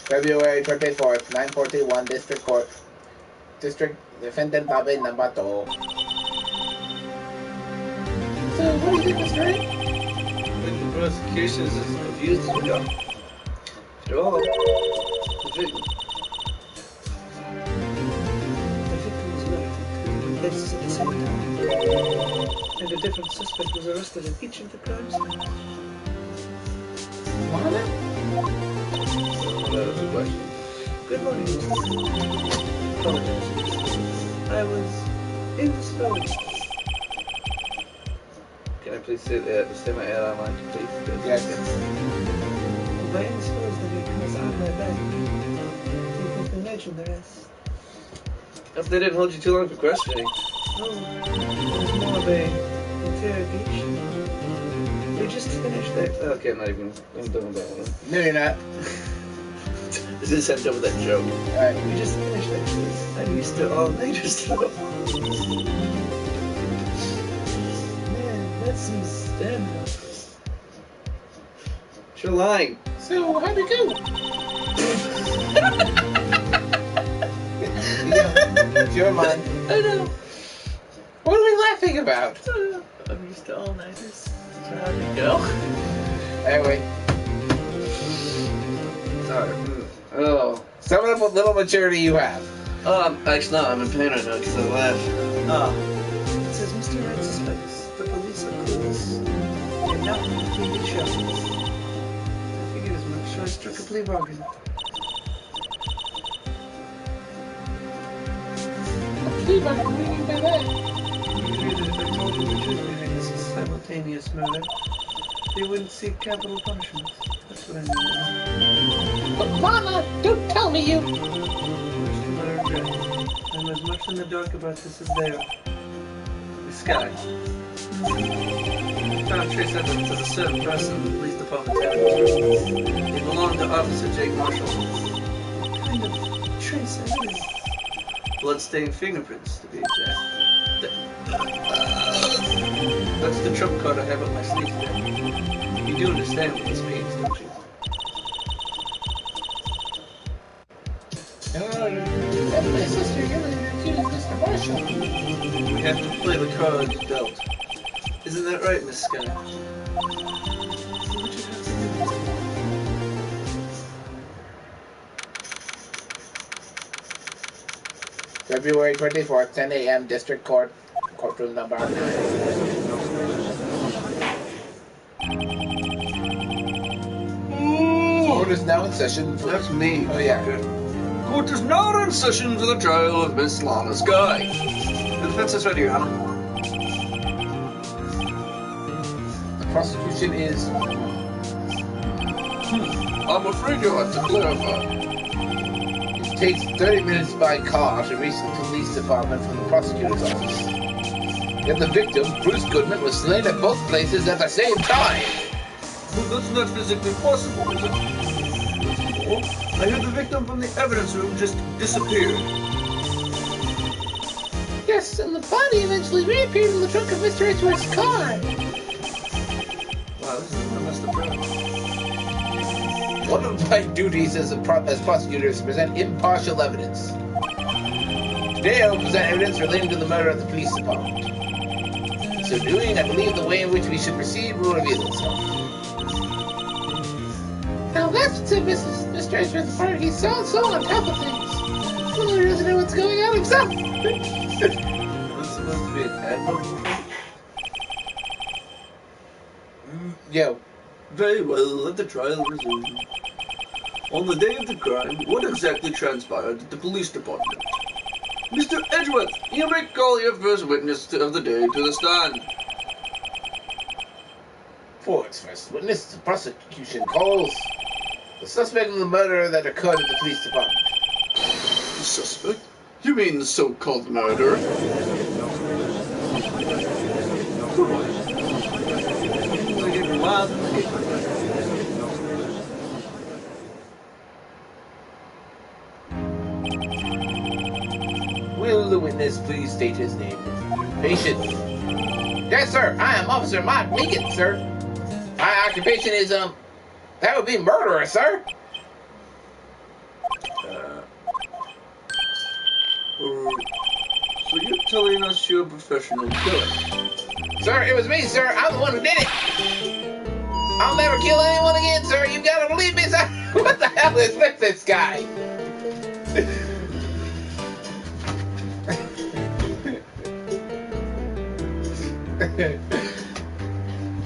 February 24th, 941 District Court. District Defendant Babe number 2. So, what do you think, Mr. Wright? I think the prosecution is as confused as we are. After all, the victim was murdered in places at the same time. And a different suspect was arrested in each of the crimes. Mama? That was the question. Good morning, Mr. Apologize. I was indisposed. Can I please say my airline line, please? Yes. By indisposed, I mean because out of my bed. You can imagine the rest. If they didn't hold you too long for questioning. No, it was more of a interrogation. We just finished that. Okay, I'm not even. I'm done with that one. No, you're not. This is I'm done with that joke. Alright. We just finished that case. I'm used to all-nighter stuff. Man, that seems standard. You're lying. So, how'd it go? It's your mind. I know. What are we laughing about? I'm used to all-nighters. So how'd it go? Anyway. Sorry. Oh. Sum it up what little maturity you have. Actually, no, I'm in pain right now because I laughed. Oh. It says Mr. Wright suspects the police are clueless. They're not completely sure. I figured as much, so I struck a plea bargain. A plea bargain? What do you mean by that? You figured that if I told them the truth during this simultaneous murder, they wouldn't seek capital punishment. That's what I mean. But Mama, don't tell me you... Much to my regret, I'm as much in the dark about this as they are. This guy. Found trace evidence of a certain person in the police department had in his residence. They belonged to Officer Jake Marshall. What kind of trace evidence? Bloodstained fingerprints, to be exact. That's the trump card I have up my sleeve today. You do understand what this means, don't you? My sister, you're going to accuse Mr. Marshall. We have to play the cards dealt. Isn't that right, Miss Sky? So what you have to do? February 24th, 10 a.m., District Court, Courtroom number 9. Court is now in session for... That's me. Oh, yeah. Court is now in session for the trial of Miss Lana Sky. The defense is ready, Your Honor. The prosecution is... I'm afraid you'll have to clarify. It takes 30 minutes by car to reach the police department from the prosecutor's office. Yet the victim, Bruce Goodman, was slain at both places at the same time. Well, that's not physically possible, is it? I heard the victim from the evidence room just disappeared. Yes, and the body eventually reappeared in the trunk of Mr. Edgeworth's car. Wow, this is a messed up job. One of my duties as prosecutor is to present impartial evidence. Today I will present evidence relating to the murder of the police department. In so doing, I believe the way in which we should proceed will reveal itself. Now that's what said Mr. Edgeworth's part. He's so on top of things. Well, he doesn't know what's going on himself. That's supposed to be an admirable. Yo. Very well, let the trial resume. On the day of the crime, what exactly transpired at the police department? Mr. Edgeworth, you may call your first witness of the day to the stand. For its first witness, the prosecution calls the suspect in the murder that occurred at the police department. The suspect? You mean the so-called murderer? Will the witness please state his name? Patient. Yes, sir. I am Officer Mark Megan, sir. My occupation is, that would be murderer, sir. So you're telling us you're a professional killer? Sir, it was me, sir. I'm the one who did it. I'll never kill anyone again, sir. You gotta believe me, sir. What the hell is with this guy?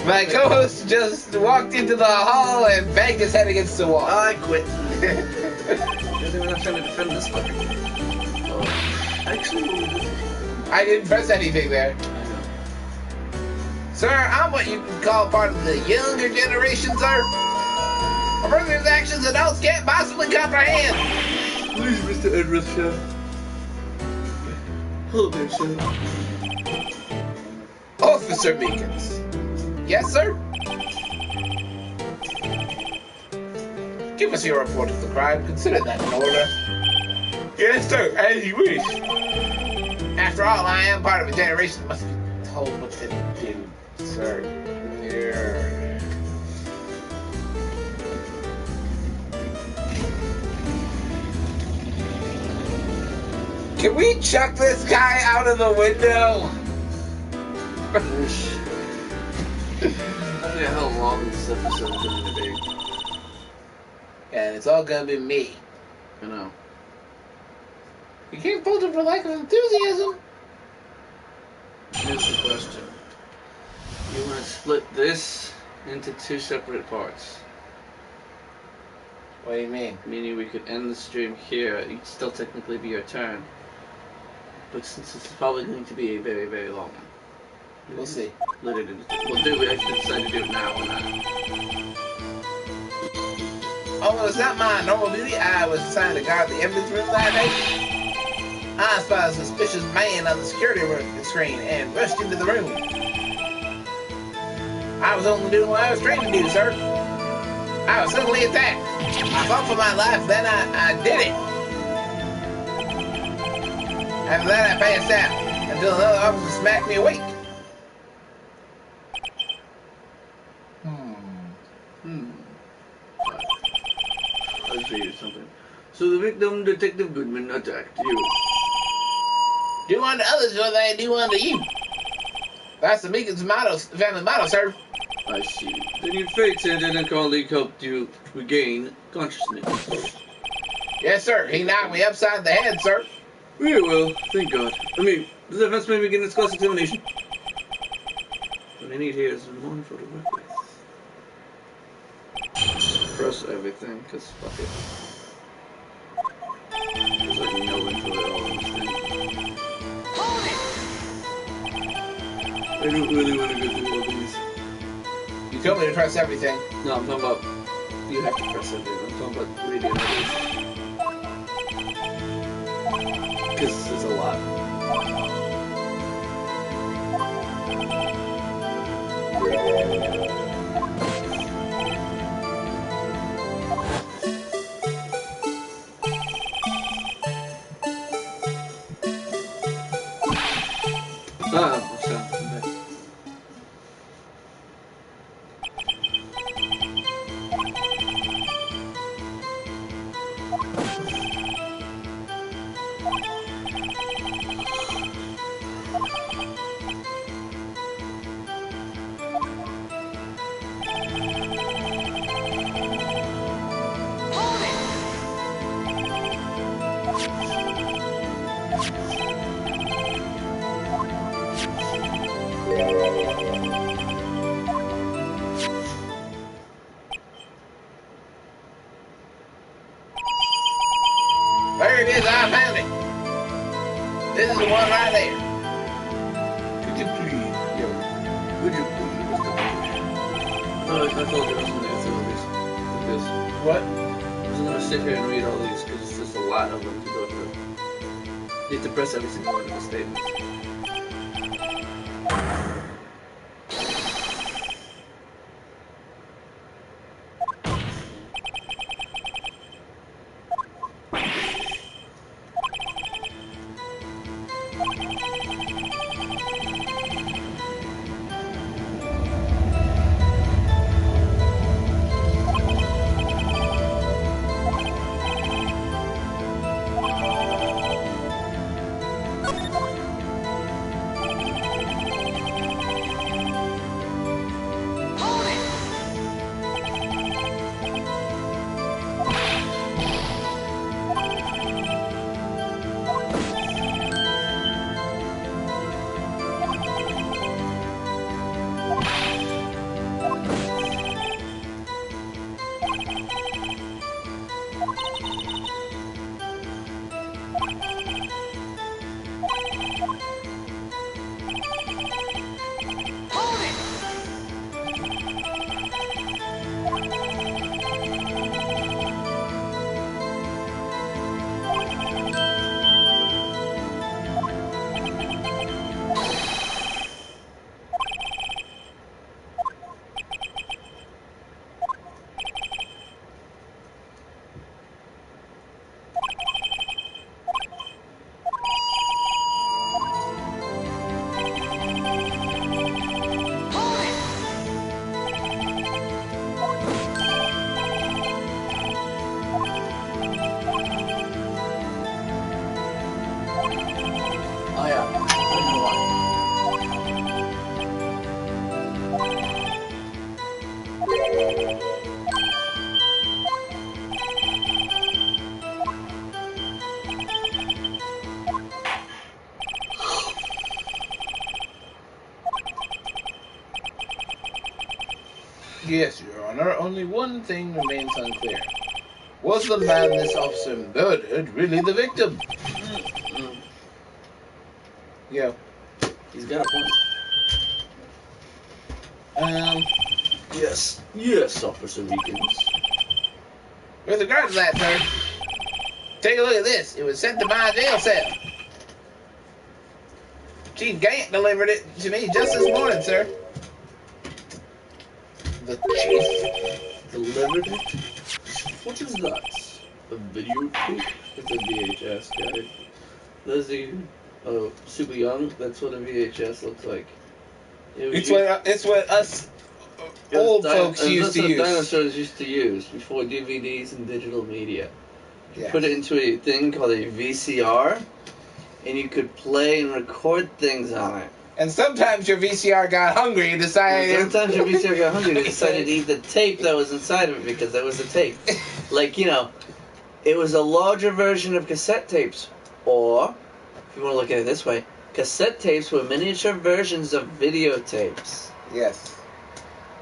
My co-host just walked into the hall and banged his head against the wall. I quit. We're not trying to defend this fucker. Actually, I didn't press anything there. Sir, I'm what you could call part of the younger generation, sir. A person whose actions adults can't possibly comprehend. Please, Mr. Edwards, sir. Hello there, sir. Officer Meekins. Yes, sir? Give us your report of the crime. Consider that in order. Yes, sir. As you wish. After all, I am part of a generation that must be told what to do, sir. Here. Can we chuck this guy out of the window? I don't know how long this episode is going to be. And it's all gonna be me. I know. You can't fault him for lack of enthusiasm. Here's the question. You want to split this into 2 separate parts. What do you mean? Meaning we could end the stream here. It'd still technically be your turn. But since it's probably going to be a very, very long one. We'll see. Literally, we'll do it. I can decide to do it now or not. Although it's not my normal duty, I was assigned to guard the evidence room that day. I spotted a suspicious man on the security screen and rushed into the room. I was only doing what I was trained to do, sir. I was suddenly attacked. I fought for my life, then I did it. After that, I passed out until another officer smacked me awake. I'll show you something. So the victim, Detective Goodman, attacked you. Do unto others what they do unto you. That's the Meekins motto, family motto, sir. I see. Then your fate ended and colleague helped you regain consciousness. Yes, sir. He knocked me upside the head, sir. Very well, thank God. I mean, the defense may begin its cross-examination. What I need here is one photo reference. Press everything, because fuck it. There's like no info at all in this thing. I don't really want to go through all these. You told me to press everything. No, I'm talking about, you have to press everything. I'm talking about reading others. Because there's a lot. What's that? There it is, I found it. This is the one right there. Could you please, would you please, Mr. Oh, I told you I was going to answer all these. Because What? I wasn't going to sit here and read all these because it's just a lot of them to go through. You have to press every single one of the statements. Yes, Your Honor. Only one thing remains unclear. Was the man this officer murdered really the victim? Yeah. He's got a point. Yes. Yes, Officer Meekins. With regard to that, sir, take a look at this. It was sent to my jail cell. Chief Gant delivered it to me just this morning, sir. The chief Delivered it? What is that? A videotape? It's a VHS, guys. Those of you super young, that's what a VHS looks like. It's what us old folks used to use. Dinosaurs used to use before DVDs and digital media. You Yes. put it into a thing called a VCR, and you could play and record things on it. And sometimes your VCR got hungry and decided... Sometimes your VCR got hungry and decided to eat the tape that was inside of it because there was a tape. Like, you know, it was a larger version of cassette tapes. Or, if you want to look at it this way, cassette tapes were miniature versions of videotapes. Yes.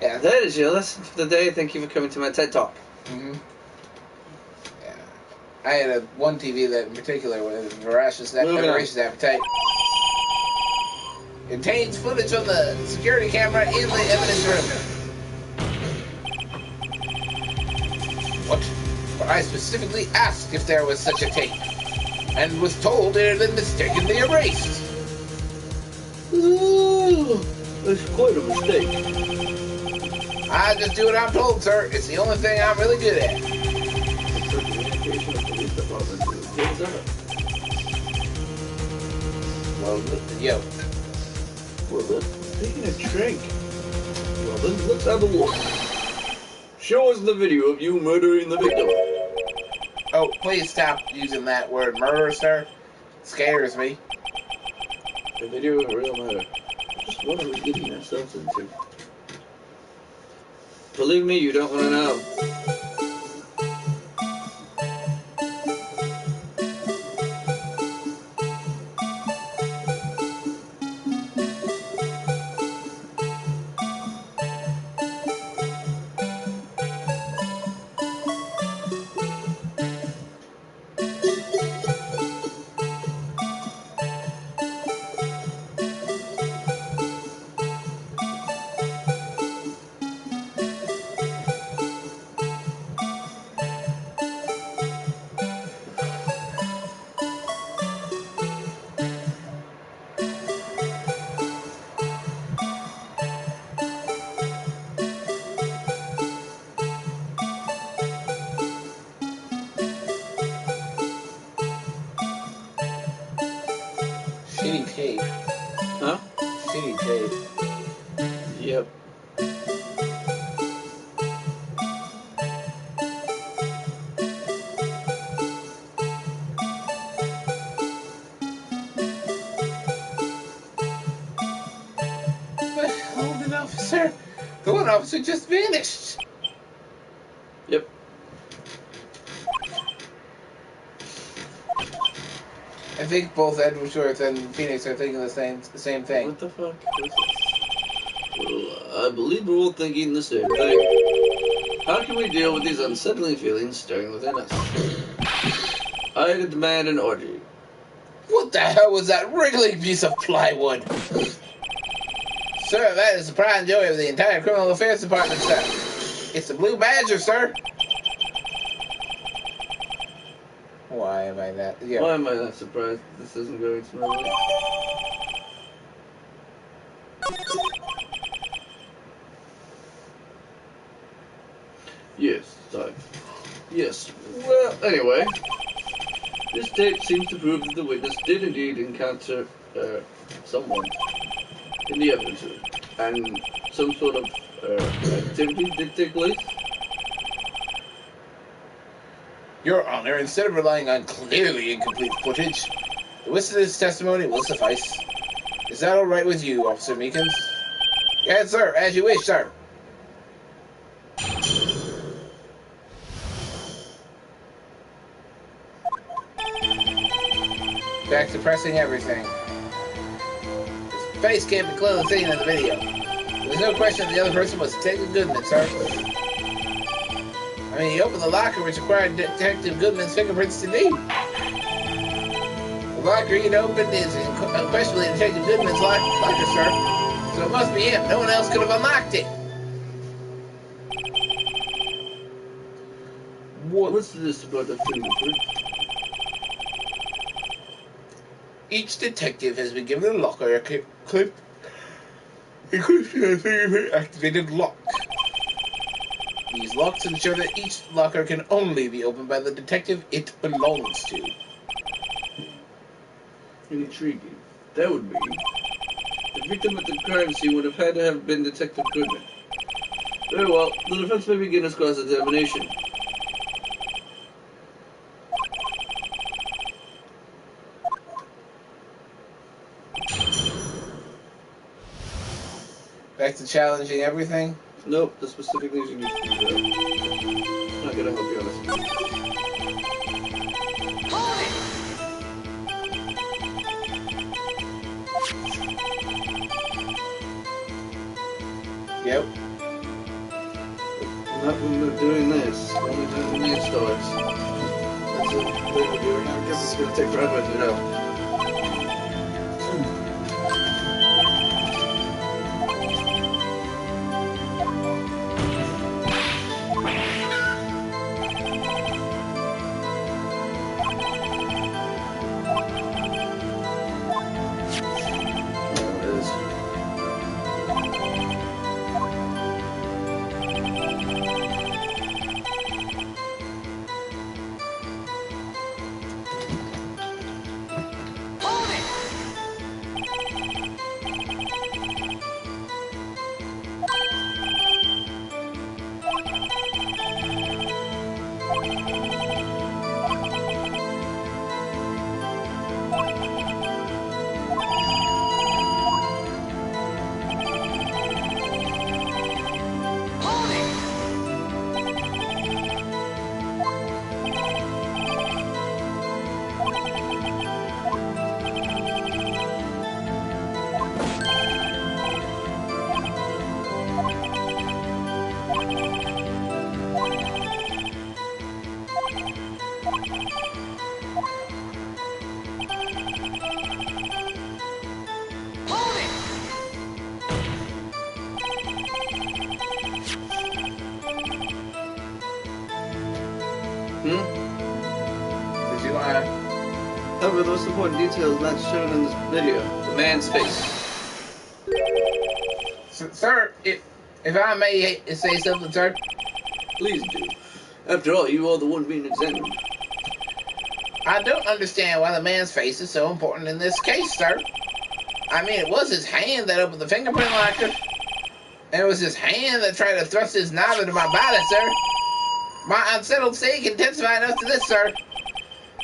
Yeah. That is your lesson for the day. Thank you for coming to my TED Talk. Mm-hmm. Yeah. I had one TV that in particular with voracious appetite. Contains footage from the security camera in the evidence room. What? But I specifically asked if there was such a tape, and was told it had been mistakenly erased. Ooh, that's quite a mistake. I just do what I'm told, sir. It's the only thing I'm really good at. Well, yo. Well, then, taking a drink. Well, then, let's have a look. Show us the video of you murdering the victim. Oh, please stop using that word murder, sir. It scares me. The video of a real murder. Just what are we getting ourselves into? Believe me, you don't want to know. Shitty tape. Huh? Shitty tape. Yep. But hold it, officer. The one officer just vanished. Yep. I think both Edgeworth and Phoenix are thinking the same thing. What the fuck is this? Well, I believe we're all thinking the same thing. How can we deal with these unsettling feelings stirring within us? I demand an orgy. What the hell was that wriggling piece of plywood? Sir, that is the pride and joy of the entire criminal affairs department, sir. It's the Blue Badger, sir. Why am I that? Yeah. Why am I not surprised this isn't going smoothly? Yes, sorry. Yes. Well, anyway, this tape seems to prove that the witness did indeed encounter someone in the evidence room, and some sort of activity did take place. Your Honor, instead of relying on clearly incomplete footage, the witness's testimony will suffice. Is that all right with you, Officer Meekins? Yes, sir. As you wish, sir. Back to pressing everything. His face can't be clearly seen in the video. There's no question the other person was Detective Goodman, sir. I mean, he opened the locker which required Detective Goodman's fingerprints to do. The locker he had opened is unquestionably Detective Goodman's locker, sir. So it must be him. No one else could have unlocked it. What's this about the fingerprint? Each detective has been given a locker equipped with a fingerprint activated lock. These locks ensure that each locker can only be opened by the detective it belongs to. Intriguing. That would mean the victim at the crime scene would have had to have been Detective Goodman. Very well, the defense may begin its cross-examination. Back to challenging everything? Nope, the specific things you need to do. I'm not gonna help you on this. Yep. Not when we're doing this. Only doing the main stars. That's what we're doing. I guess it's gonna take forever to know. Did you want to... However, the most important detail is not shown in this video. The man's face. Sir, if I may say something, sir. Please do. After all, you are the one being examined. I don't understand why the man's face is so important in this case, sir. I mean, it was his hand that opened the fingerprint locker. And it was his hand that tried to thrust his knob into my body, sir. My unsettled state can testify enough to this, sir.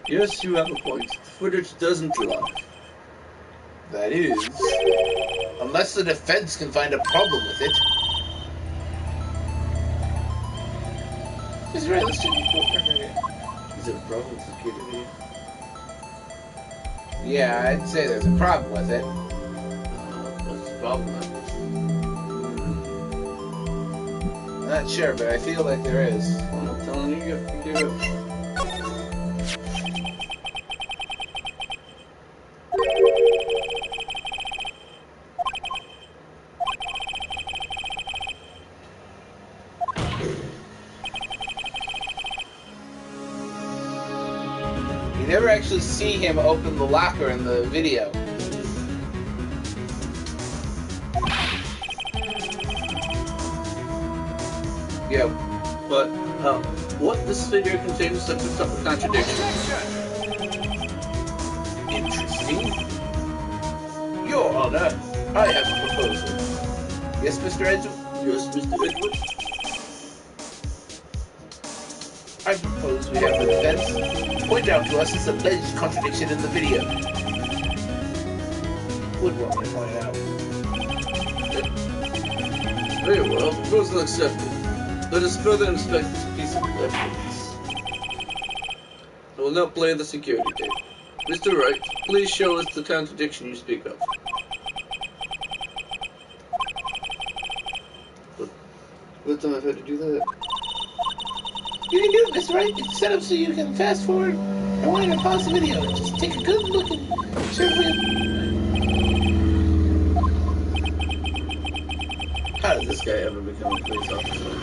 Yes, you have a point. The footage doesn't lie. That is, unless the defense can find a problem with it. Is there a problem with the security? Yeah, I'd say there's a problem with it. What's the problem with it? I'm not sure, but I feel like there is. I'm not telling you, you have to figure it out. You never actually see him open the locker in the video. Yeah. But, what this figure contains such a contradiction? Interesting. Your Honor, I have a proposal. Yes, Mr. Edgewood? Yes, Mr. Edgewood? I propose we have the defense point out to us this alleged contradiction in the video. Would want me to point it out. Very well, proposal accepted. Let us further inspect this piece of evidence. I will now play the security tape. Mr. Wright, please show us the contradiction you speak of. other time I've had to do that. You can do it, Mr. Wright. It's set up so you can fast forward and want to pause the video. Just take a good look and share it with. How did this guy ever become a police officer?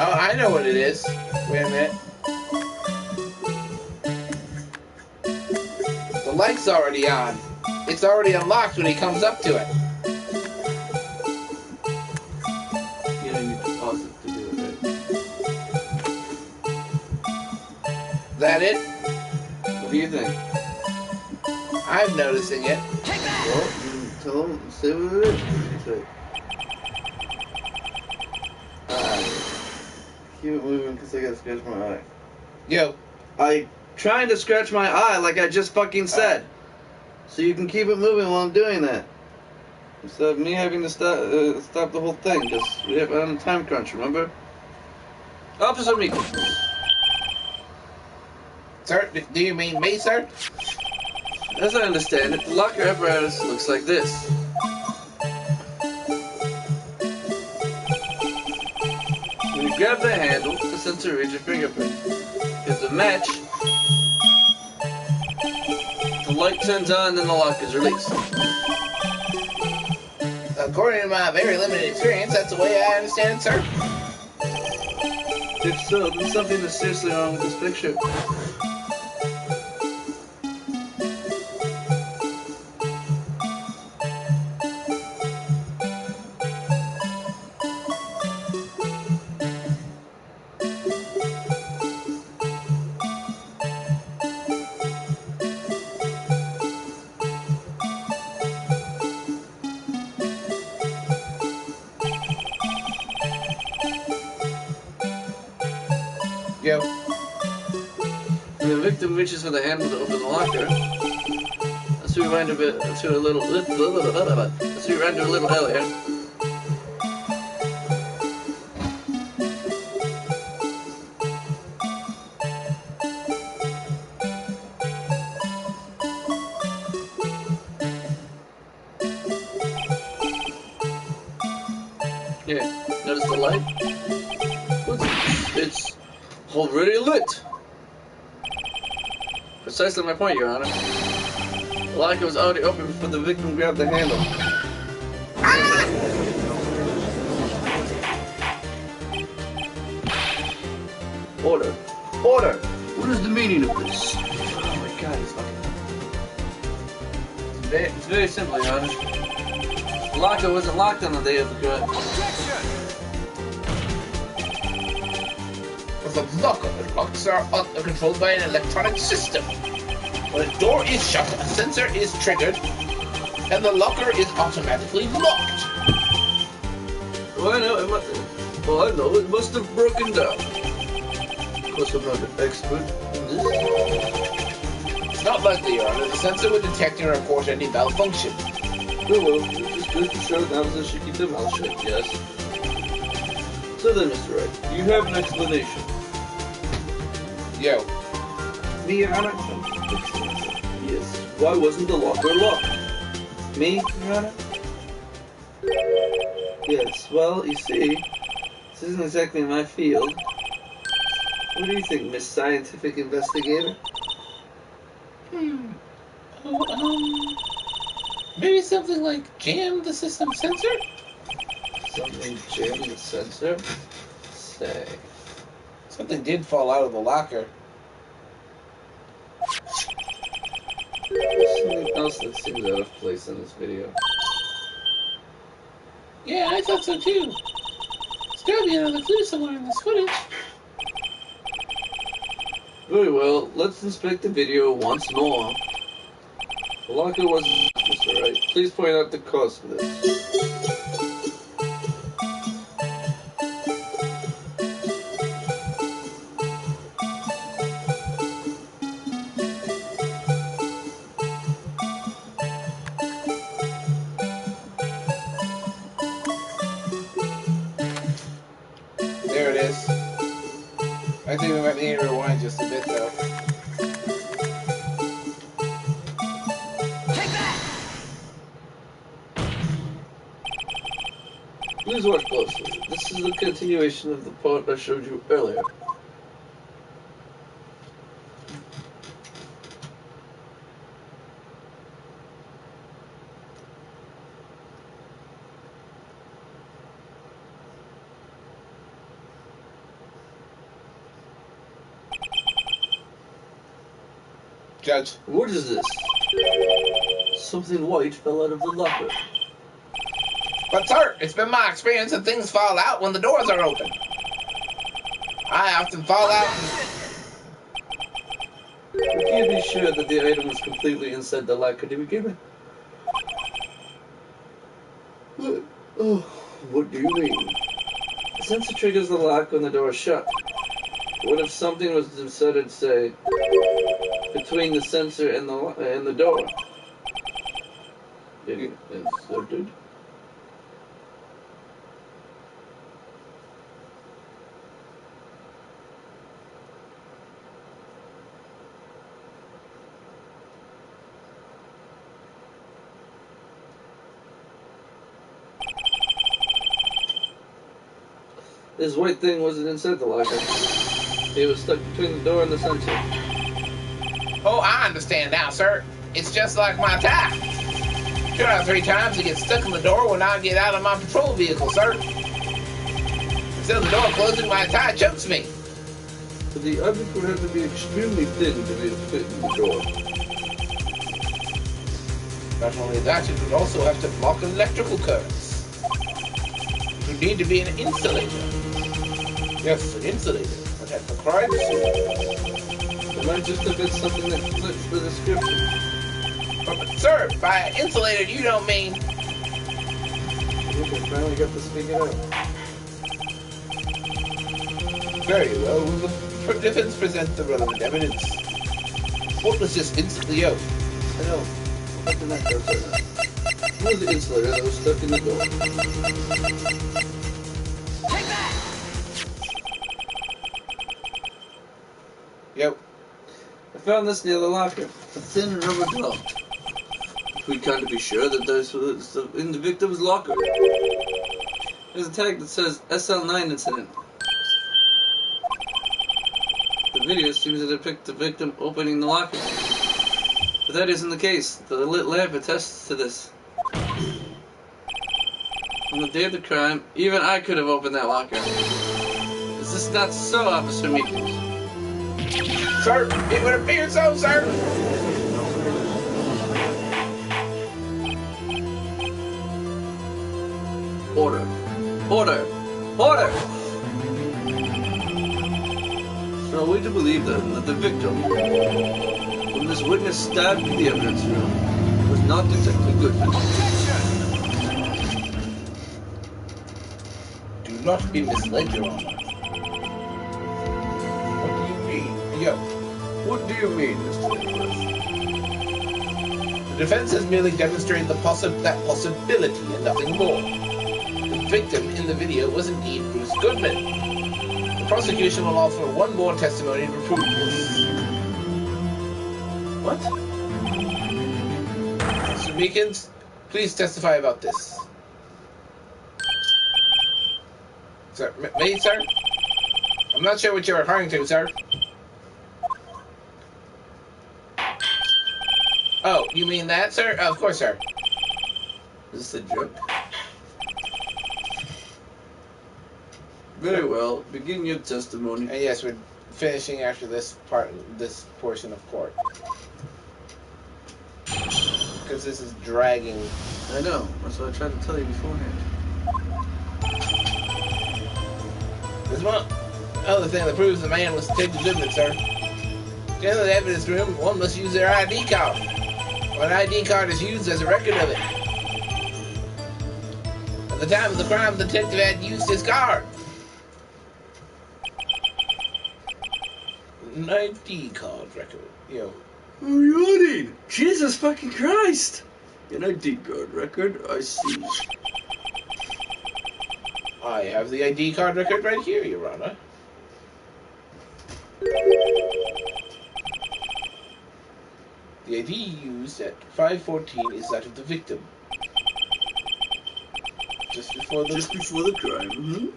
Oh, I know what it is. Wait a minute. The light's already on. It's already unlocked when he comes up to it. You don't need to pause it to do it, right? Is that it? What do you think? I'm noticing it. Well, tell him, say what it is. Say. Keep it moving because I gotta scratch my eye. Yo. I trying to scratch my eye like I just fucking said. So you can keep it moving while I'm doing that. Instead of me having to stop the whole thing because we have on a time crunch, remember? Officer Miko. Sir, do you mean me, sir? As I understand it, the locker apparatus looks like this. When you grab the handle, the sensor reads your fingerprint. If the match, the light turns on, then the lock is released. According to my very limited experience, that's the way I understand it, sir. If so, then something is seriously wrong with this picture. Yo. When the victim reaches for the handle to open the locker, let's rewind a bit to a little. Let's rewind to a little earlier. Here, notice the light? It's already lit. Precisely my point, Your Honor. The locker was already open before the victim grabbed the handle. Order. Order! What is the meaning of this? Oh my god, he's fucking... It's very simple, Your Honor. The locker wasn't locked on the day of the crime. The locker locks are controlled by an electronic system. When a door is shut, a sensor is triggered, and the locker is automatically locked. Well, I know it must have broken down. Of course, I'm not an expert in this. It's not likely, Your Honor. The sensor would detect and report any malfunction. Oh well, it just goes to show that officers should keep their mouth shut, yes. So then, Mr. Wright, do you have an explanation? Yo. Me, Your Honor? Yes. Why wasn't the locker locked? Me, Your Honor? Yes, well, you see, this isn't exactly my field. What do you think, Miss Scientific Investigator? Maybe something like jam the system sensor? Something jammed the sensor? Say. Something did fall out of the locker. There's something else that seems out of place in this video. Yeah, I thought so too. There's gotta be another clue somewhere in this footage. Very well, let's inspect the video once more. The locker wasn't Mr. Wright. Please point out the cause for this. I think we might need to rewind just a bit, though. Please watch closely. This is the continuation of the part I showed you earlier. Judge. What is this? Something white fell out of the locker. But, sir, it's been my experience that things fall out when the doors are open. I often fall out. We can't be sure that the item was completely inside the locker to begin with. What do you mean? The sensor triggers the lock when the door is shut. What if something was inserted, say, between the sensor and the door? Inserted? This white thing wasn't inside the locker. It was stuck between the door and the sensor. Oh, I understand now, sir. It's just like my tie. 2 out of 3 times it gets stuck in the door when I get out of my patrol vehicle, sir. Instead of the door closing, my tie chokes me. But the object would have to be extremely thin to be fit in the door. Not only that, it would also have to block electrical currents. It would need to be an insulator. Yes, an insulator. But that's for Christ's sake. It might just have been something that fits the description. But, sir, by insulated, you don't mean... I think I finally got this figured out. Very well. Will the defense present the relevant evidence? What was this instantly out? I know. Open that door right now. What was the insulator that was stuck in the door? Take that! Yep. I found this near the locker. A thin rubber glove. We can't be sure that this was in the victim's locker. There's a tag that says SL9 incident. The video seems to depict the victim opening the locker. But that isn't the case. The lit lamp attests to this. On the day of the crime, even I could have opened that locker. Is this not so, Officer Meekins? Sir, it would appear so, sir. Order. Order. Order! So are we to believe then that the victim, whom this witness stabbed in the evidence room, was not Detective Goodman? Do not be misled, Your Honor. What do you mean? Yo, What do you mean, Mr. Nicholas? the defense has merely demonstrated that possibility and nothing more. The victim in the video was indeed Bruce Goodman. The prosecution will offer one more testimony to prove this. What? Mr. Meekins, please testify about this. Sir, me, sir? I'm not sure what you're referring to, sir. Oh, you mean that, sir? Of course, sir. Is this a joke? Very well. Begin your testimony. And yes, we're finishing after this portion of court. Because this is dragging. I know. That's what I tried to tell you beforehand. There's one other thing that proves the man was Detective Goodman, sir. To enter the evidence room, one must use their ID card. When an ID card is used, there's a record of it. At the time of the crime, the detective had used his card. An ID card record. Yo. Oh, Yodi! Jesus fucking Christ! An ID card record? I see. I have the ID card record right here, Your Honor. The ID used at 514 is that of the victim. Just before the crime. Mm-hmm.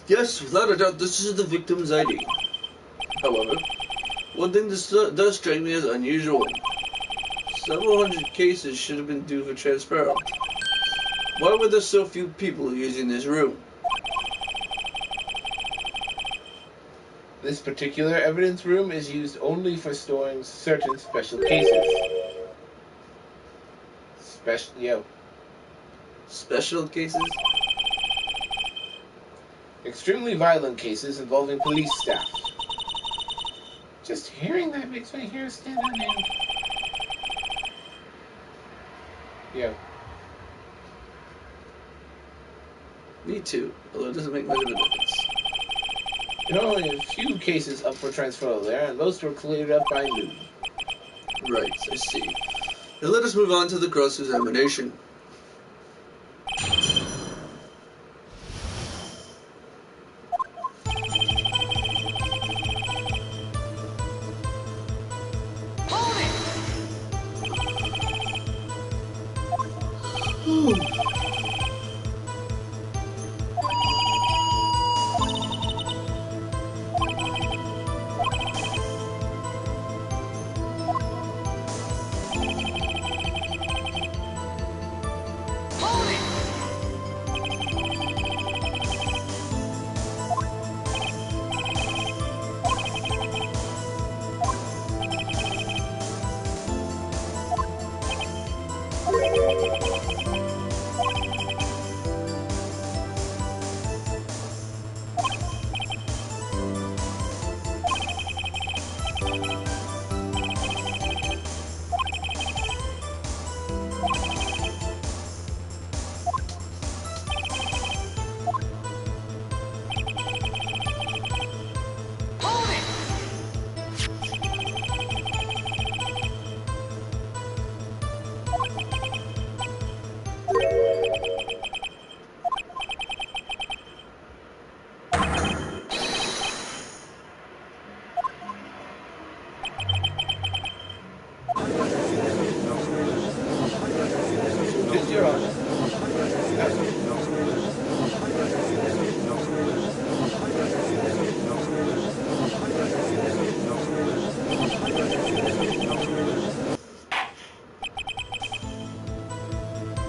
Yes, without a doubt, this is the victim's ID. However, one thing this does strike me as unusual. Several hundred cases should have been due for transfer. Why were there so few people using this room? This particular evidence room is used only for storing certain special cases. Special cases? Extremely violent cases involving police staff. Just hearing that makes my hair stand on end. Yo. Me too, although it doesn't make much of a difference. There are only a few cases up for transfer there, and most were cleared up by noon. Right, I see. Now let us move on to the cross-examination.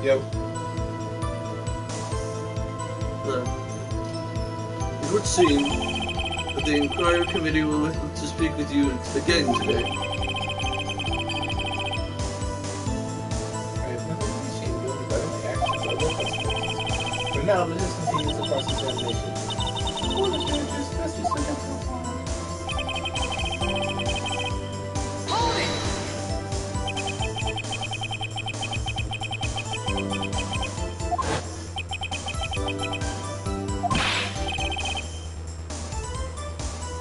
Yep. It would seem that the inquiry committee will look to speak with you again today. I have nothing to be ashamed of regarding my actions or their consequences. For now, let us continue the cross-examination. What is there to discuss with such a profound?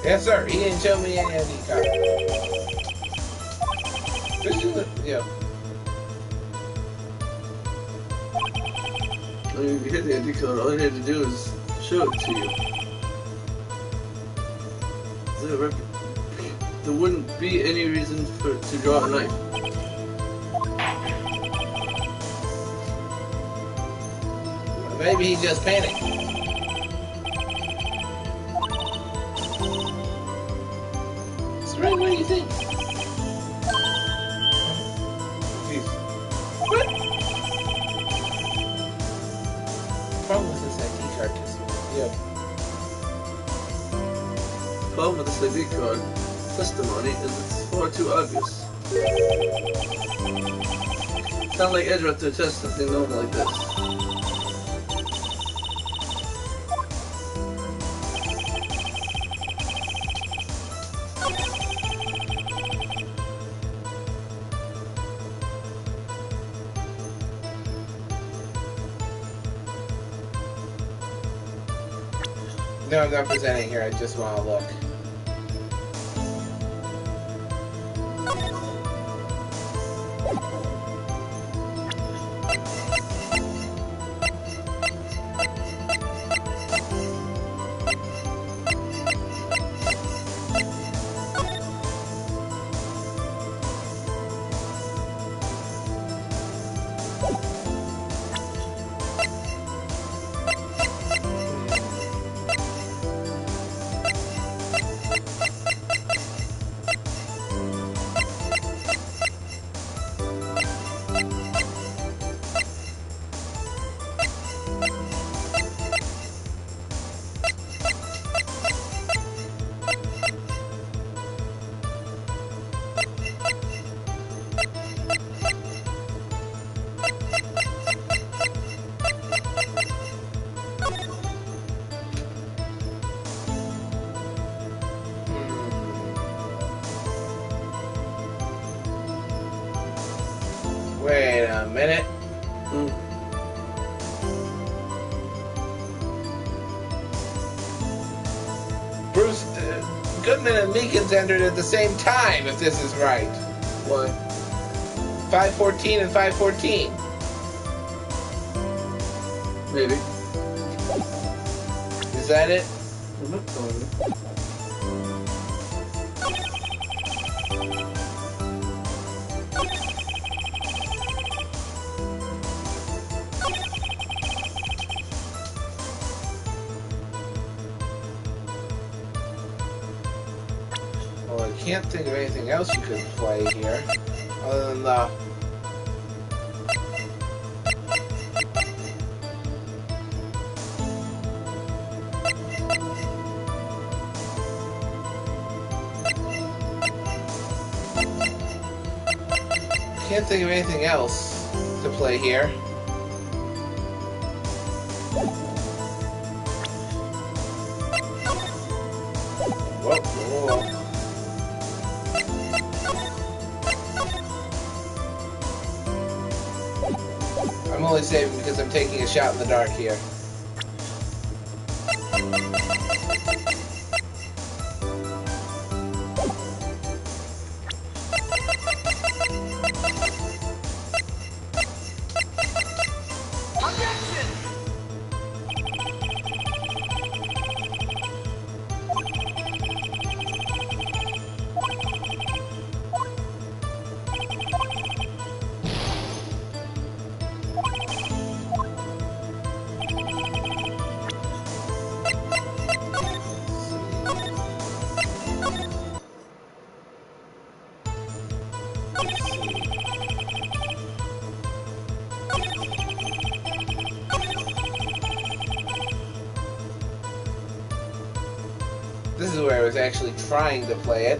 Yes, sir. He didn't show me any ID card. This is yeah. I mean, if you hit the ID card, all you had to do is show it to you. There wouldn't be any reason to draw a knife. Maybe he just panicked. Right, what do you think? Jeez. What? Problem with this ID card is, The problem with this ID card testimony is it's far too obvious. It's not like Edge to test something normal like this. No, I'm not presenting here. I just want to look. a minute. Bruce, Goodman and Meekins entered at the same time, if this is right. Why? 514 and 514. Maybe. Is that it? I'm not telling you. Well, I can't think of anything else you could play here, other than the... Can't think of anything else to play here. Whoa, whoa, whoa. I'm only saving because I'm taking a shot in the dark here. This is where I was actually trying to play it.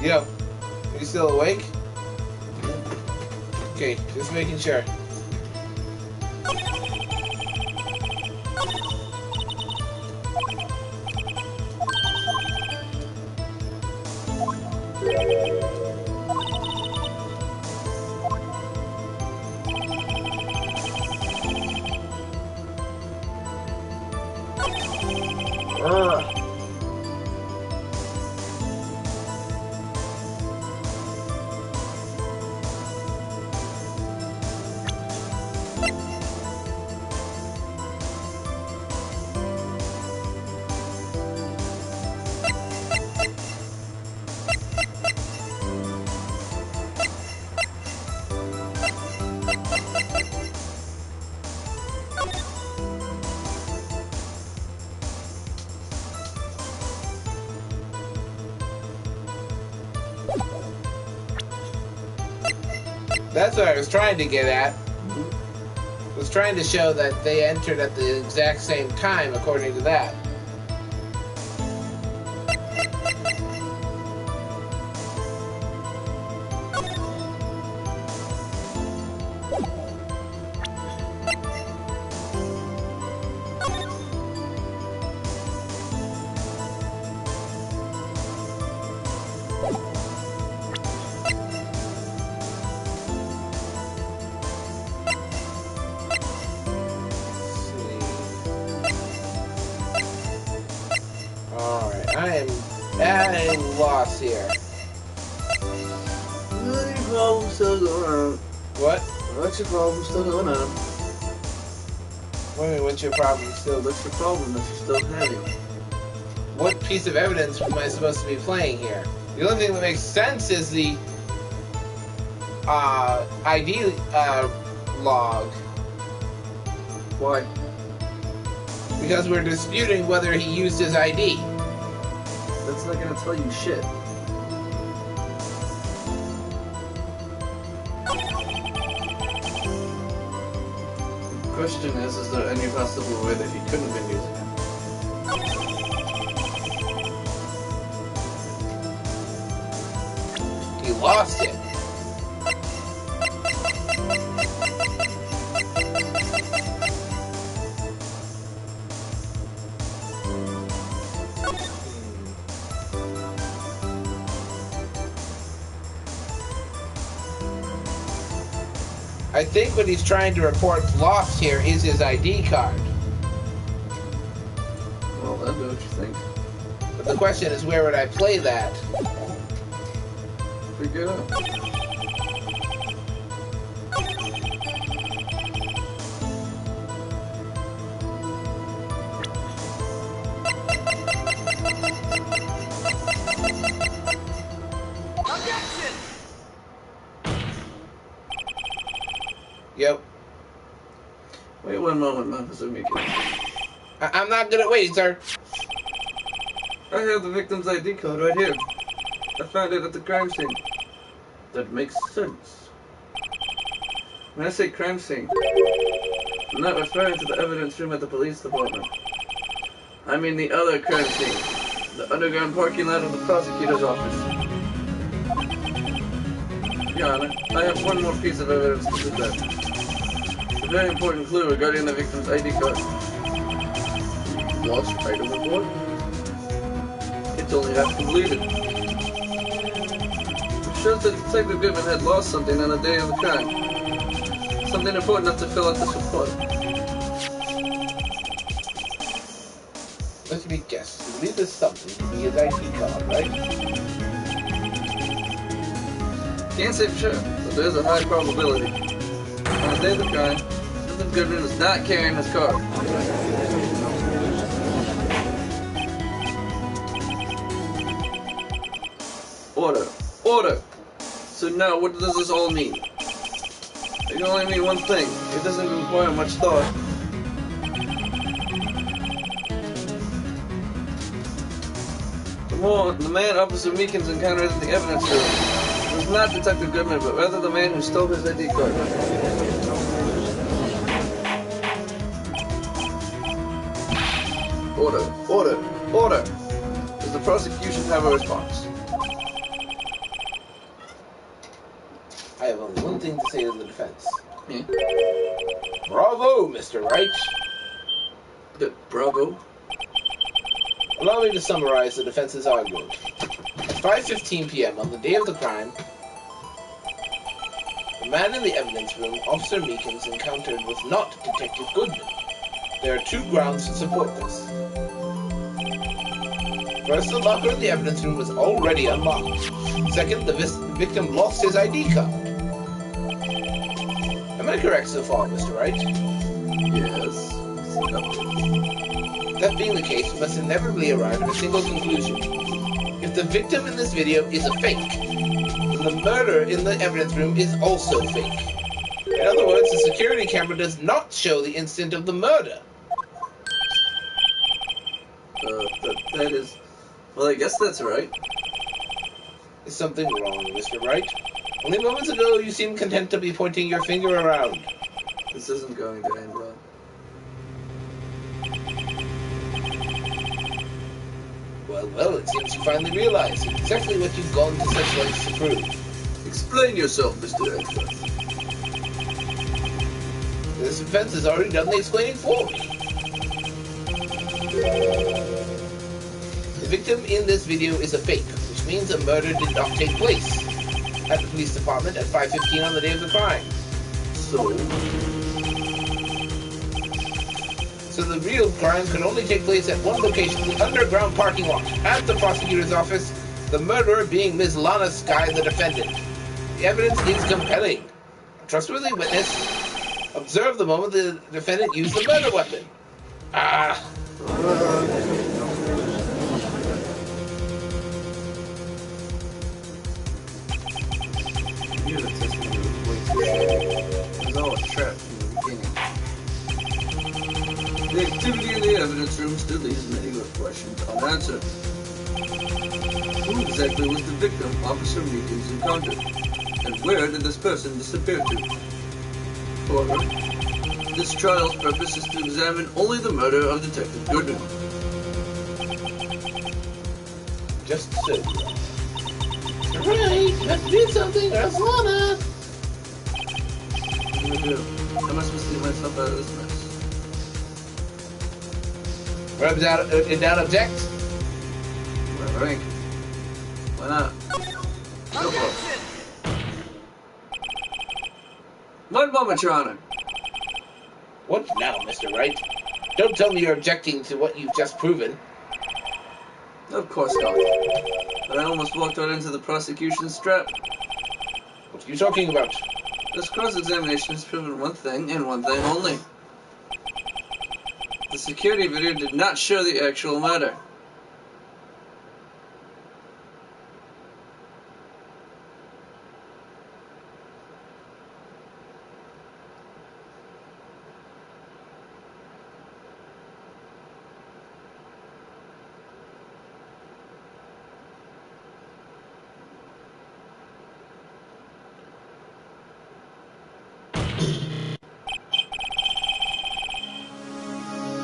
Yo, are you still awake? Okay, just making sure. That's what I was trying to get at. I was trying to show that they entered at the exact same time, according to that. I am at a loss here. Your problem still going on. What? What's your problem still going on? What do you mean, what's your problem still? What's your problem that you're still having? What piece of evidence am I supposed to be playing here? The only thing that makes sense is the ID log. Why? Because we're disputing whether he used his ID. That's not gonna tell you shit. The question is there any possible way that he couldn't have been using it? lost it. I think what he's trying to report lost here is his ID card. Well, I know what you think. But the question is, where would I play that? Figure it out. Yep. Wait one moment, Officer Meekin. I'm not good at waiting, sir. I have the victim's ID card right here. I found it at the crime scene. That makes sense. When I say crime scene, I'm not referring to the evidence room at the police department. I mean the other crime scene. The underground parking lot of the prosecutor's office. Your Honor, I have one more piece of evidence to present. A very important clue regarding the victim's ID card. Lost item report? It's only half completed. It shows that Detective Goodman had lost something on the day of the crime. Something important enough to fill out this report. Let me guess. You believe there's something to be his ID card, right? Can't say for sure, but there's a high probability. On the day of the crime, Detective Goodman was not carrying his card. Order. Order! So now, what does this all mean? It can only mean one thing. It doesn't require much thought. The man Officer Meekins encountered in the evidence room was not Detective Goodman, but rather the man who stole his ID card. Order. Order. Order! Does the prosecution have a response? I have only one thing to say to the defense. Hmm? Bravo, Mr. Wright. Bravo? Allow me to summarize the defense's argument. At 5:15 p.m. on the day of the crime, the man in the evidence room Officer Meekins encountered was not Detective Goodman. There are two grounds to support this. First, the locker in the evidence room was already unlocked. Second, the victim lost his ID card. Am I correct so far, Mr. Wright? Yes. That being the case, we must inevitably arrive at a single conclusion. If the victim in this video is a fake, then the murder in the evidence room is also fake. In other words, the security camera does not show the instant of the murder. That is... Well, I guess that's right. Is something wrong, Mr. Wright? Only moments ago, you seemed content to be pointing your finger around. This isn't going to end well. Well, it seems you finally realize exactly what you've gone to such lengths to prove. Explain yourself, Mr. Edgeworth. This defense has already done the explaining for me. The victim in this video is a fake, which means a murder did not take place at the police department at 5:15 on the day of the crime. So the real crime could only take place at one location, the underground parking lot, at the prosecutor's office, the murderer being Ms. Lana Skye, the defendant. The evidence is compelling. A trustworthy witness observed the moment the defendant used the murder weapon. It was all a trap from the beginning. The activity in the evidence room still leaves many questions unanswered. Who exactly was the victim Officer Meekins encountered? And where did this person disappear to? However, this trial's purpose is to examine only the murder of Detective Goodman. Just so. Mr. Wright, you have to do something or else Lana. What do I do? How am I supposed to get myself out of this mess? Rubs out, in doubt, object. Rank. Why not? Go for it. One moment, Your Honor. What now, Mr. Wright? Don't tell me you're objecting to what you've just proven. Of course not. But I almost walked right into the prosecution's trap. What are you talking about? This cross-examination has proven one thing, and one thing only. The security video did not show the actual matter.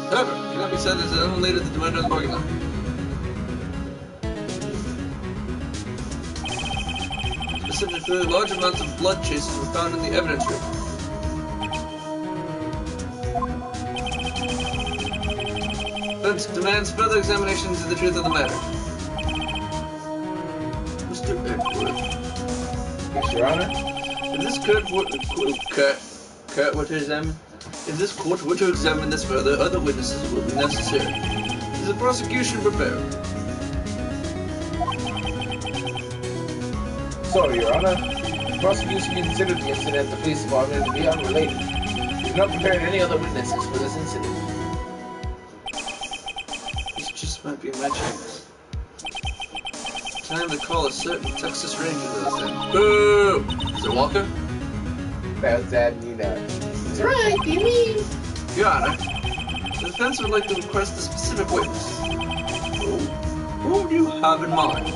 However, it cannot be said as it unrelated to the matter of the bargain line. Specifically, large amounts of blood traces were found in the evidence room. Defense demands further examination into the truth of the matter. Mr. Edgeworth. Yes, Your Honor. If this court were to examine this further, other witnesses will be necessary. Is the prosecution prepared? Sorry, Your Honor. The prosecution considered the incident at the police department to be unrelated. We've not prepared any other witnesses for this incident. This just might be my chance. Time to call a certain Texas Ranger to this thing. Boo! Is it Walker? That's that, you know. That's right, you mean? Your Honor, the defense would like to request a specific witness. Who do you have in mind?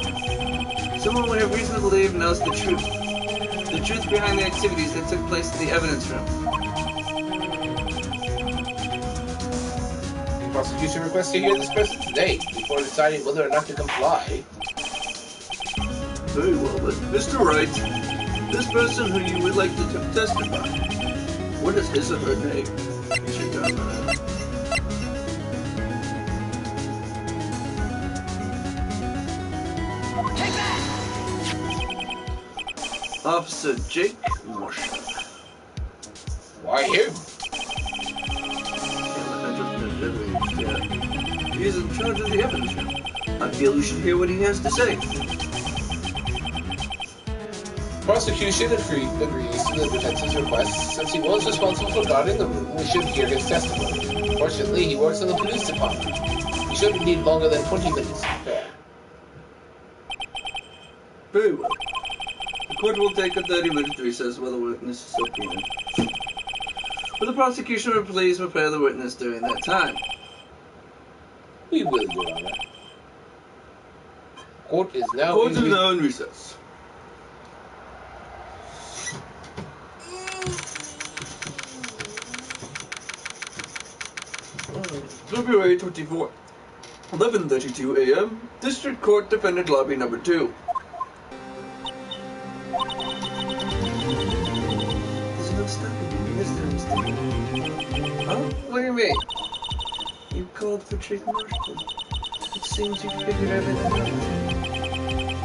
Someone we have reason to believe knows the truth. The truth behind the activities that took place in the evidence room. The prosecution requests to hear this person today before deciding whether or not to comply. Very well, then. Mr. Wright, this person who you would like to testify, what is his or her name? You should know that. Officer Jake Marshall. Why him? He is in charge of the evidence room. I feel you should hear what he has to say. Prosecution agrees to the defense's request. Since he was responsible for guarding the room, we should hear his testimony. Fortunately, he works in the police department. He shouldn't need longer than 20 minutes to prepare. Very well. The court will take a 30-minute recess while the witness is subpoenaed. Will the prosecution will please prepare the witness during that time? We will, Your Honor. Court is now in recess. February 24th, 11:32 a.m. District Court Defendant Lobby Number 2. There's no stopping you, Mr. Huh? What do you mean? You called for Jake Marshall. It seems you figured everything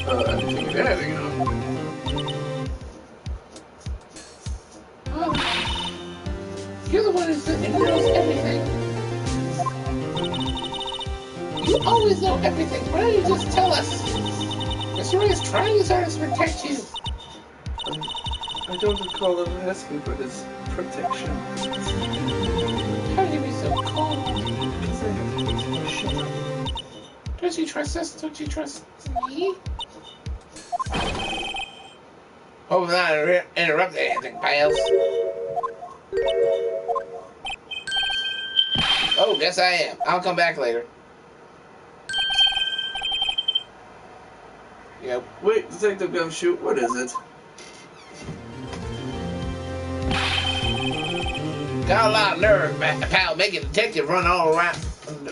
out. I didn't figure anything out. Oh, you're the one who knows everything. You always know everything. Why don't you just tell us? Mr. Ray is trying his hardest to protect you. I don't recall him asking for his protection. How can you be so cold? Because I have to shut up. Don't you trust us? Don't you trust me? Hope I'm not interrupting anything, pals. Oh, guess I am. I'll come back later. Yep. Wait, Detective Gumshoe, what is it? Got a lot of nerve, pal, making a detective run all around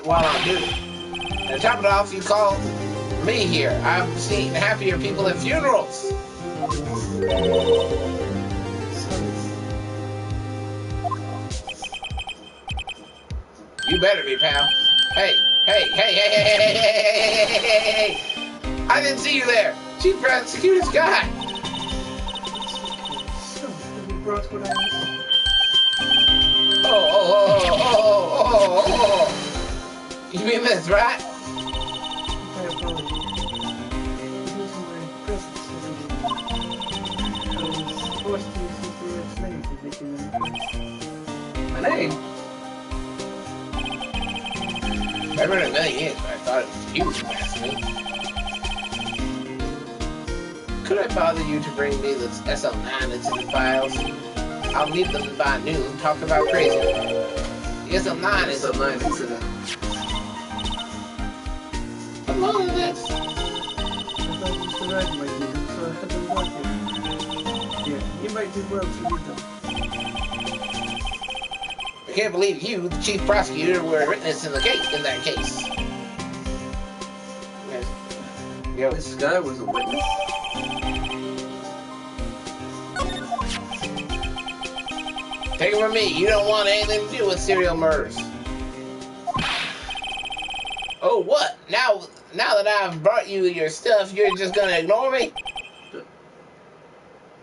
while I'm doing it. And to top it off, you call me here. I've seen happier people at funerals. You better be, pal. Hey. I didn't see you there. Chief Prosecutor's guy. So, have you brought what I asked? Oh. You mean this, right? I apologize. Using my presence as a I was forced to use your name to make you an My name? Never in a million years, but I thought it was you who asked me. Could I bother you to bring me the SL9 incident files? I'll need them by noon. Talk about crazy. The SL9 incident. How long is this? I thought Mr. Wright might need them, so I had them brought here. Yeah, you might do well to read them. I can't believe you, the chief prosecutor, were a witness in that case. Yo. This guy was a witness. Take it from me, you don't want anything to do with serial murders. Oh, what? Now that I've brought you your stuff, you're just gonna ignore me?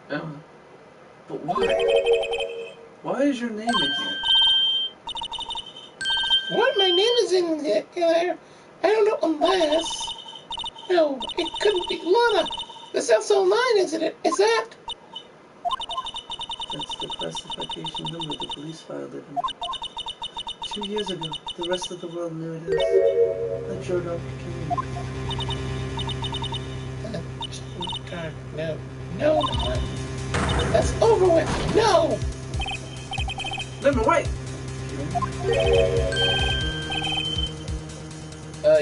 But why? Why is your name in here? What? My name is in there. I don't know unless... No, it couldn't be. Lana, the SL9 incident, is that? That's the classification number the police filed it in. 2 years ago, the rest of the world knew it as the Jordan community. No. That's over with. No! Lemon, wait!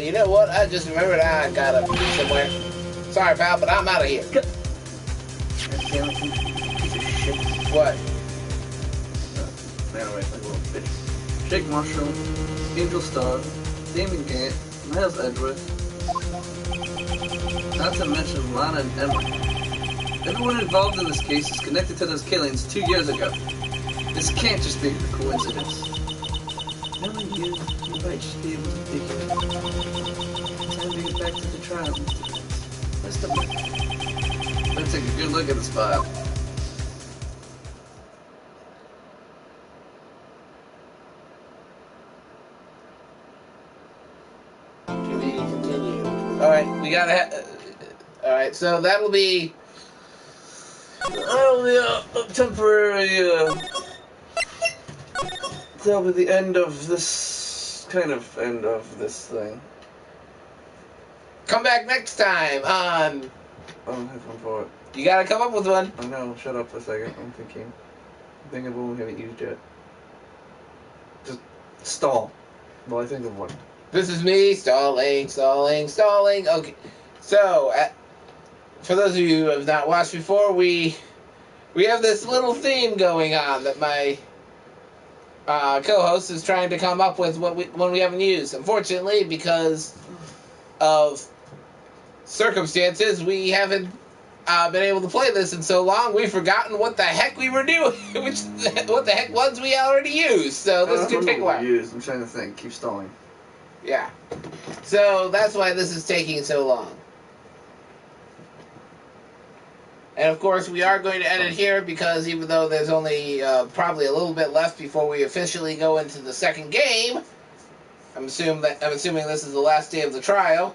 You know what? I just remembered I gotta be somewhere. Sorry, pal, but I'm out of here. God damn it, you piece of shit. What? Man, right, like a little bitch. Jake Marshall, Angel Starr, Damon Gant, Miles Edgeworth. Not to mention Lana and Emma. Everyone involved in this case is connected to those killings 2 years ago. This can't just be a coincidence. Knowing you might just be able to figure it out. Time to get back to the trial, Mr. Prince. Best of luck. Let's take a good look at this file. Continue. Alright, we gotta alright, so that'll be Only a temporary, that'll be the end of this, kind of end of this thing. come back next time on... I don't have one for it. You gotta come up with one. I know, shut up for a second, I'm thinking of one we haven't used yet. Just stall while I think of one. This is me stalling. Okay, so for those of you who have not watched before, we have this little theme going on that my co-host is trying to come up with when we haven't used. Unfortunately, because of circumstances, we haven't been able to play this in so long. We've forgotten what the heck we were doing, what the heck ones we already used. So this could take a while. I'm trying to think. Keep stalling. Yeah. So that's why this is taking so long. And of course, we are going to end it here because even though there's only probably a little bit left before we officially go into the second game, I'm assuming this is the last day of the trial.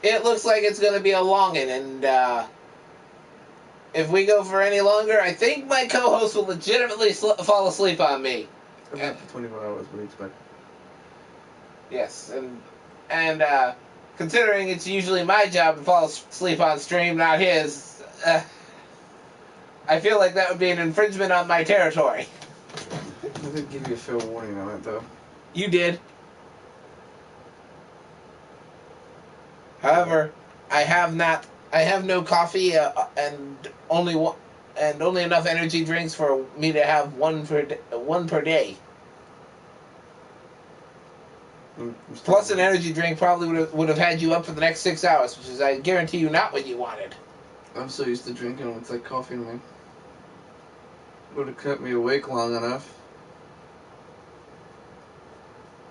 It looks like it's going to be a longin', and if we go for any longer, I think my co-host will legitimately fall asleep on me. After 24 hours, what do you expect? Yes, and considering it's usually my job to fall asleep on stream, not his, I feel like that would be an infringement on my territory. I did give you a fair warning on it, though. You did. However, I have no coffee and only enough energy drinks for me to have one per day. Plus an energy drink probably would have had you up for the next 6 hours, which is, I guarantee you, not what you wanted. I'm so used to drinking them, it's like coffee to me. Would have kept me awake long enough.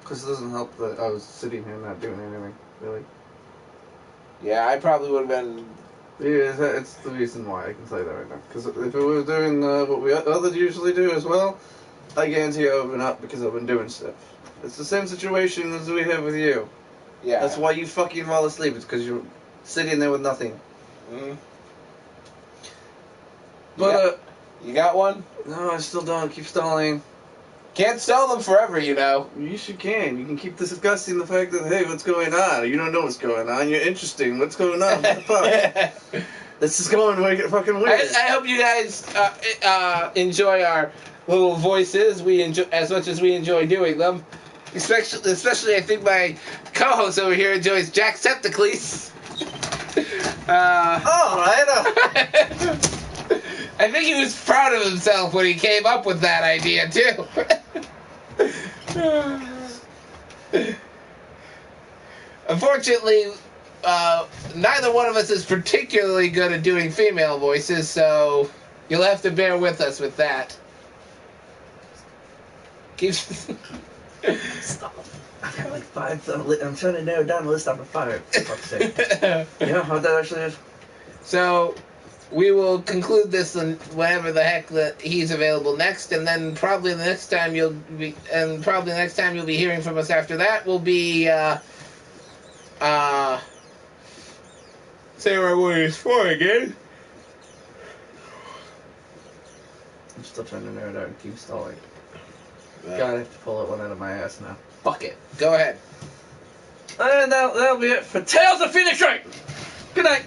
Because it doesn't help that I was sitting here not doing anything, really. Yeah, I probably would have been... Yeah, it's the reason why I can say that right now. Because if we were doing what we others usually do as well, I guarantee I would have been up because I've been doing stuff. It's the same situation as we have with you. Yeah. That's why you fucking fall asleep. It's because you're sitting there with nothing. Mm-hmm. But, you got one? no, I still don't. Keep stalling. Can't sell them forever, you know. You can. You can keep discussing the fact that, hey, what's going on? You don't know what's going on. You're interesting. What's going on? What the fuck? This is going to make it fucking weird. I hope you guys enjoy our little voices. We enjoy as much as we enjoy doing them. Especially I think my co-host over here enjoys Jacksepticles. I think he was proud of himself when he came up with that idea, too. Unfortunately, neither one of us is particularly good at doing female voices, so you'll have to bear with us with that. Stop. I've got like 5. I'm trying to narrow down the list down to 5. For fuck's sake. Yeah, how that actually is. So, we will conclude this on whenever the heck that he's available next, and then probably the next time you'll be hearing from us after that will be Samurai Warriors 4 again. I'm still trying to narrow down and keep stalling. God, I have to pull that one out of my ass now. Fuck it. Go ahead. And that'll be it for Tales of Phoenix Wright. Good night.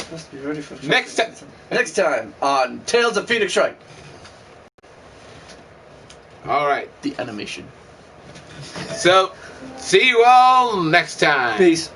Must be ready for Next time on Tales of Phoenix Wright. All right. The animation. So, see you all next time. Peace.